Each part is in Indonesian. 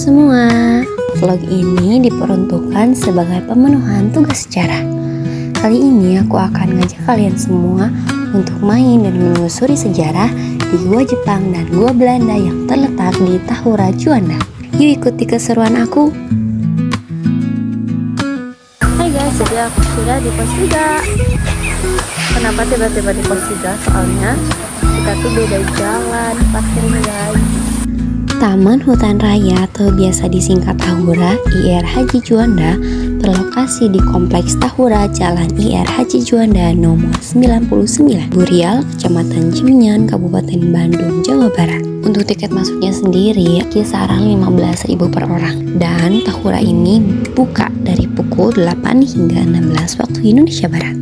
semua, vlog ini diperuntukkan sebagai pemenuhan tugas sejarah. Kali ini aku akan ngajak kalian semua untuk main dan menelusuri sejarah di Gua Jepang dan Gua Belanda yang terletak di Tahura, Juanda. Yuk ikuti keseruan aku. Hai guys, jadi aku sudah di pos 3. Kenapa tiba-tiba di pos 3? Soalnya kita tuh beda jalan parkirnya guys. Taman Hutan Raya atau biasa disingkat Tahura IR Haji Juanda berlokasi di Kompleks Tahura Jalan IR Haji Juanda nomor 99 Burial, Kecamatan Cimenyan, Kabupaten Bandung, Jawa Barat. Untuk tiket masuknya sendiri kisaran 15.000 per orang. Dan Tahura ini buka dari pukul 8 hingga 16 waktu Indonesia Barat.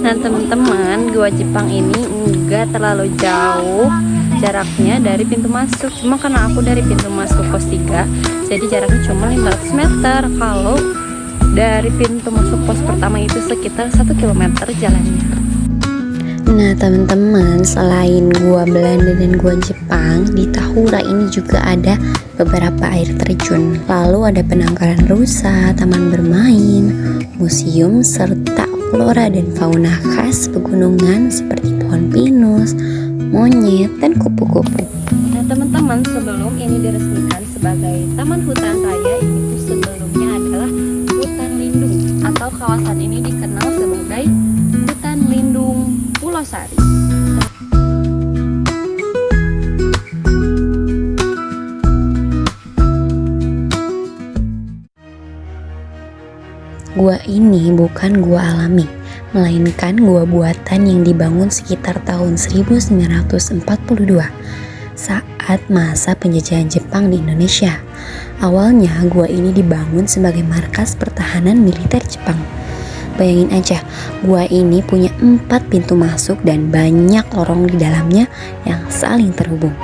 Nah teman-teman, Gua Jepang ini enggak terlalu jauh jaraknya dari pintu masuk, cuma karena aku dari pintu masuk pos 3 jadi jaraknya cuma 500 meter. Kalau dari pintu masuk pos pertama itu sekitar 1 km jalannya. Nah teman-teman, selain Gua Belanda dan Gua Jepang, di Tahura ini juga ada beberapa air terjun, lalu ada penangkaran rusa, taman bermain, museum, serta flora dan fauna khas pegunungan seperti pohon pinus, monyet, dan kupu-kupu. Nah teman-teman, sebelum ini diresmikan sebagai Taman Hutan Raya, ini tuh sebelumnya adalah hutan lindung, atau kawasan ini dikenal sebagai Hutan Lindung Pulau Sari. Gua ini bukan gua alami, melainkan gua buatan yang dibangun sekitar tahun 1942 saat masa penjajahan Jepang di Indonesia. Awalnya gua ini dibangun sebagai markas pertahanan militer Jepang. Bayangin aja, gua ini punya 4 pintu masuk dan banyak lorong di dalamnya yang saling terhubung.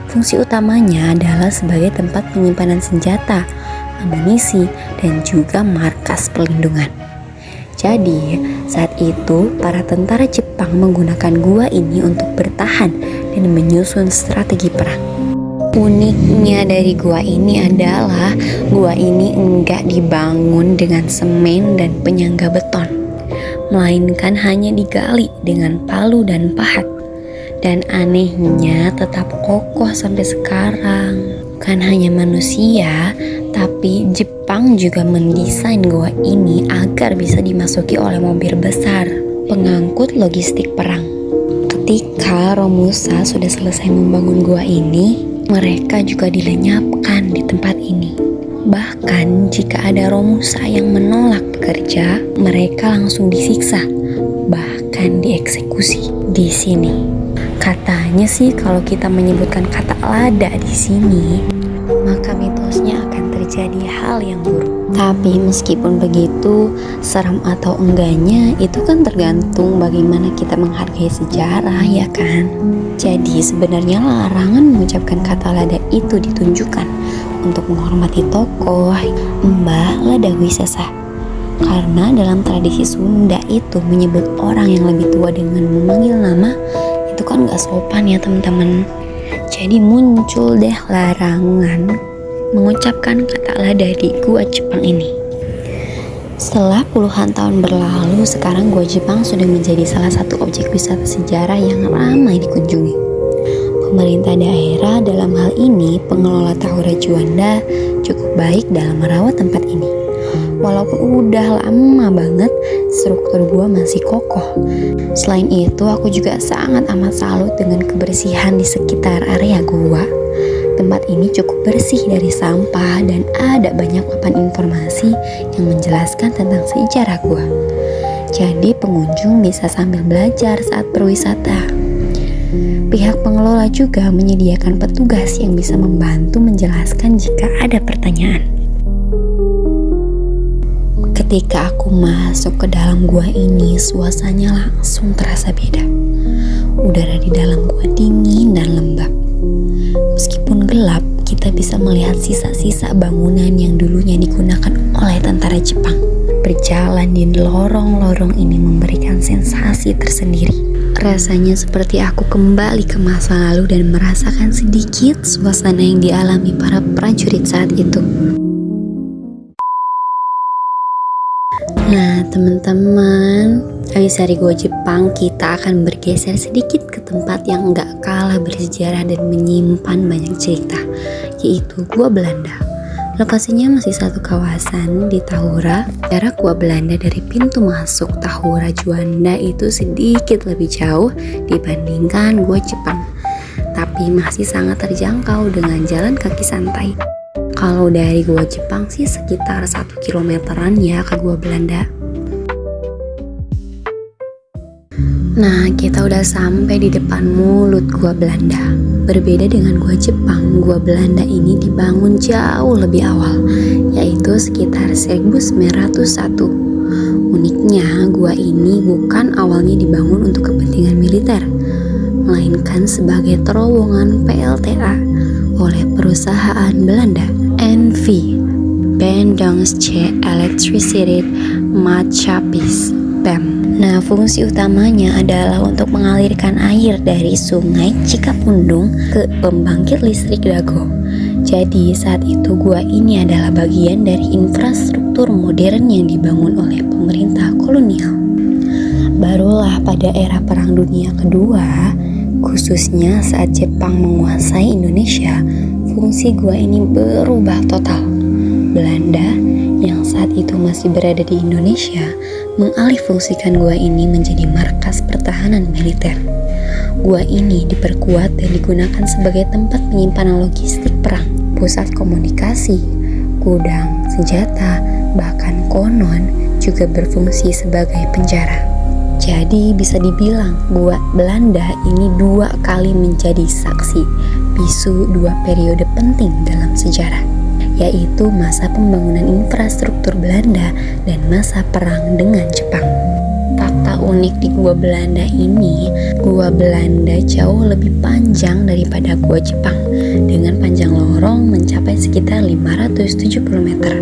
Fungsi utamanya adalah sebagai tempat penyimpanan senjata, amunisi, dan juga markas perlindungan. Jadi, saat itu para tentara Jepang menggunakan gua ini untuk bertahan dan menyusun strategi perang. Uniknya dari gua ini adalah gua ini enggak dibangun dengan semen dan penyangga beton, melainkan hanya digali dengan palu dan pahat. Dan anehnya tetap kokoh sampai sekarang. Bukan hanya manusia, tapi Jepang juga mendesain gua ini agar bisa dimasuki oleh mobil besar pengangkut logistik perang. Ketika Romusa sudah selesai membangun gua ini, mereka juga dilenyapkan di tempat ini. Bahkan jika ada Romusa yang menolak bekerja, mereka langsung disiksa, bahkan dieksekusi di sini. Katanya sih kalau kita menyebutkan kata lada di sini, maka mitosnya akan terjadi hal yang buruk. Tapi meskipun begitu, seram atau enggaknya itu kan tergantung bagaimana kita menghargai sejarah, ya kan? Jadi sebenarnya larangan mengucapkan kata lada itu ditunjukkan untuk menghormati tokoh Mbah Lada Wisesa. Karena dalam tradisi Sunda itu menyebut orang yang lebih tua dengan memanggil nama itu kan gak sopan ya teman-teman. Jadi muncul deh larangan mengucapkan kata lada di Gua Jepang ini. Setelah puluhan tahun berlalu, sekarang Gua Jepang sudah menjadi salah satu objek wisata sejarah yang ramai dikunjungi. Pemerintah daerah, dalam hal ini pengelola Tahura Juanda, cukup baik dalam merawat tempat ini. Walaupun udah lama banget, struktur gua masih kokoh. Selain itu, aku juga sangat amat salut dengan kebersihan di sekitar area gua. Tempat ini cukup bersih dari sampah dan ada banyak papan informasi yang menjelaskan tentang sejarah gua. Jadi pengunjung bisa sambil belajar saat berwisata. Pihak pengelola juga menyediakan petugas yang bisa membantu menjelaskan jika ada pertanyaan. Ketika aku masuk ke dalam gua ini, suasananya langsung terasa beda. Udara di dalam gua dingin dan lembab. Meskipun gelap, kita bisa melihat sisa-sisa bangunan yang dulunya digunakan oleh tentara Jepang. berjalan di lorong-lorong ini memberikan sensasi tersendiri. Rasanya seperti aku kembali ke masa lalu dan merasakan sedikit suasana yang dialami para prajurit saat itu. Nah teman-teman, habis hari Gua Jepang kita akan bergeser sedikit ke tempat yang gak kalah bersejarah dan menyimpan banyak cerita, yaitu Gua Belanda. Lokasinya masih satu kawasan di Tahura. Jarak Gua Belanda dari pintu masuk Tahura Juanda itu sedikit lebih jauh dibandingkan Gua Jepang, tapi masih sangat terjangkau dengan jalan kaki santai. Kalau dari Gua Jepang sih sekitar 1 kilometeran ya ke Gua Belanda. Nah, kita udah sampai di depan mulut Gua Belanda. Berbeda dengan Gua Jepang, Gua Belanda ini dibangun jauh lebih awal, yaitu sekitar 1901. Uniknya, gua ini bukan awalnya dibangun untuk kepentingan militer, melainkan sebagai terowongan PLTA oleh perusahaan Belanda, NV, Bandungsche Elektriciteit Maatschappij, BEM. Nah, fungsi utamanya adalah untuk mengalirkan air dari sungai Cikapundung ke pembangkit listrik Dago. Jadi saat itu gua ini adalah bagian dari infrastruktur modern yang dibangun oleh pemerintah kolonial. Barulah pada era Perang Dunia Kedua, khususnya saat Jepang menguasai Indonesia, fungsi gua ini berubah total. Belanda yang saat itu masih berada di Indonesia mengalihfungsikan gua ini menjadi markas pertahanan militer. Gua ini diperkuat dan digunakan sebagai tempat penyimpanan logistik perang, pusat komunikasi, gudang senjata, bahkan konon juga berfungsi sebagai penjara. Jadi bisa dibilang gua Belanda ini 2 kali menjadi saksi bisu 2 periode penting dalam sejarah, yaitu masa pembangunan infrastruktur Belanda dan masa perang dengan Jepang. Fakta unik di Gua Belanda ini, Gua Belanda jauh lebih panjang daripada Gua Jepang, dengan panjang lorong mencapai sekitar 570 meter.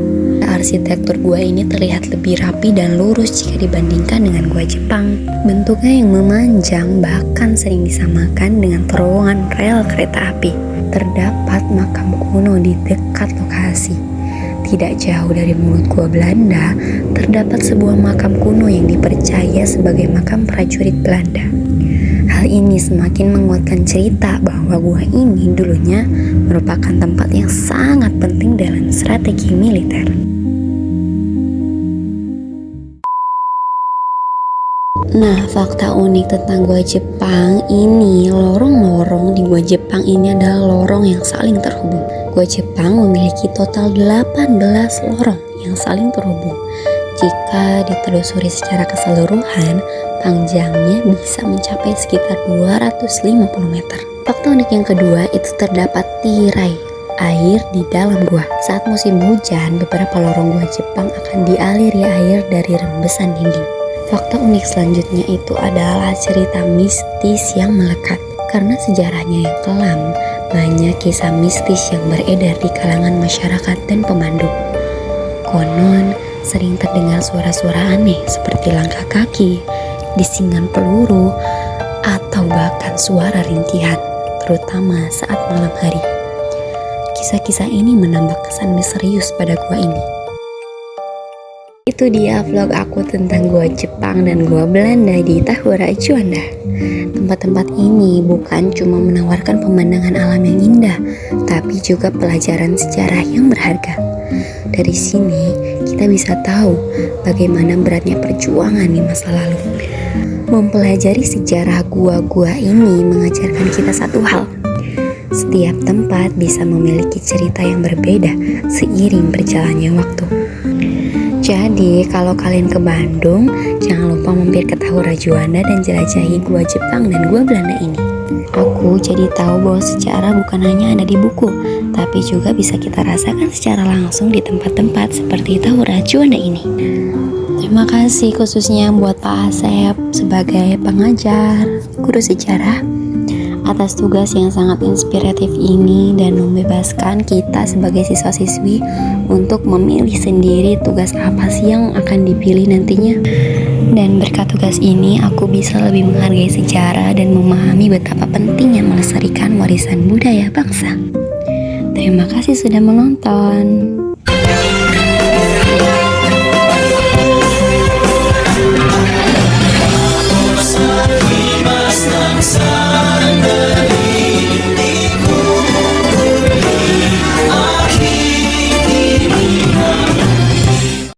Arsitektur gua ini terlihat lebih rapi dan lurus jika dibandingkan dengan Gua Jepang. Bentuknya yang memanjang bahkan sering disamakan dengan terowongan rel kereta api. Terdapat makam kuno di dekat lokasi. Tidak jauh dari mulut Gua Belanda, terdapat sebuah makam kuno yang dipercaya sebagai makam prajurit Belanda. Hal ini semakin menguatkan cerita bahwa gua ini dulunya merupakan tempat yang sangat penting dalam strategi militer. Nah, fakta unik tentang Gua Jepang ini, lorong-lorong di Gua Jepang ini adalah lorong yang saling terhubung. Gua Jepang memiliki total 18 lorong yang saling terhubung. Jika ditelusuri secara keseluruhan, panjangnya bisa mencapai sekitar 250 meter. Fakta unik yang kedua, itu terdapat tirai air di dalam gua. Saat musim hujan, beberapa lorong Gua Jepang akan dialiri air dari rembesan dinding. Fakta unik selanjutnya itu adalah cerita mistis yang melekat. Karena sejarahnya yang kelam, banyak kisah mistis yang beredar di kalangan masyarakat dan pemandu. Konon, sering terdengar suara-suara aneh seperti langkah kaki, disingan peluru, atau bahkan suara rintihan, terutama saat malam hari. Kisah-kisah ini menambah kesan misterius pada gua ini. Itu dia vlog aku tentang Gua Jepang dan Gua Belanda di Tahura Juanda. Tempat-tempat ini bukan cuma menawarkan pemandangan alam yang indah, tapi juga pelajaran sejarah yang berharga. Dari sini kita bisa tahu bagaimana beratnya perjuangan di masa lalu. Mempelajari sejarah gua-gua ini mengajarkan kita satu hal. Setiap tempat bisa memiliki cerita yang berbeda seiring berjalannya waktu. Jadi kalau kalian ke Bandung, jangan lupa mampir ke Tahura Juanda dan jelajahi Gua Jepang dan Gua Belanda ini. Aku jadi tahu bahwa sejarah bukan hanya ada di buku, tapi juga bisa kita rasakan secara langsung di tempat-tempat seperti Tahura Juanda ini. Terima kasih khususnya buat Pak Asep sebagai pengajar, guru sejarah. atas tugas yang sangat inspiratif ini dan membebaskan kita sebagai siswa-siswi untuk memilih sendiri tugas apa sih yang akan dipilih nantinya. Dan berkat tugas ini aku bisa lebih menghargai sejarah dan memahami betapa pentingnya melestarikan warisan budaya bangsa. Terima kasih sudah menonton.